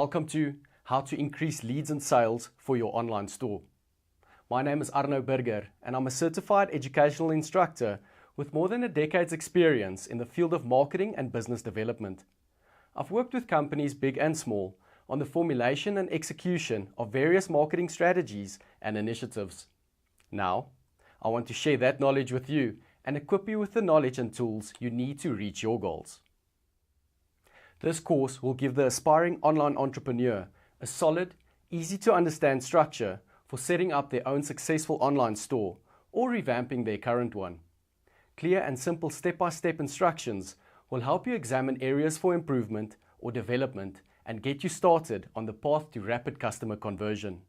Welcome to How to Increase Leads and Sales for Your Online Store. My name is Arno Burger and I'm a certified educational instructor with more than a decade's experience in the field of marketing and business development. I've worked with companies big and small on the formulation and execution of various marketing strategies and initiatives. Now, I want to share that knowledge with you and equip you with the knowledge and tools you need to reach your goals. This course will give the aspiring online entrepreneur a solid, easy to understand structure for setting up their own successful online store or revamping their current one. Clear and simple step-by-step instructions will help you examine areas for improvement or development and get you started on the path to rapid customer conversion.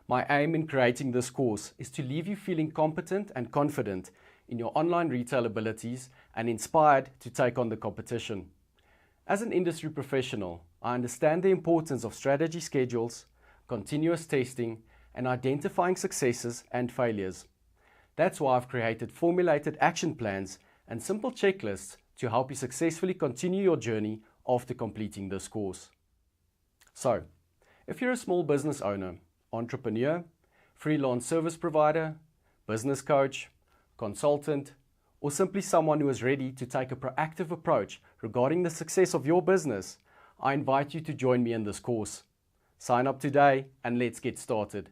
My aim in creating this course is to leave you feeling competent and confident in your online retail abilities and inspired to take on the competition. As an industry professional, I understand the importance of strategy schedules, continuous testing, and identifying successes and failures. That's why I've created formulated action plans and simple checklists to help you successfully continue your journey after completing this course. So, if you're a small business owner, entrepreneur, freelance service provider, business coach, consultant, or simply someone who is ready to take a proactive approach regarding the success of your business, I invite you to join me in this course. Sign up today and let's get started.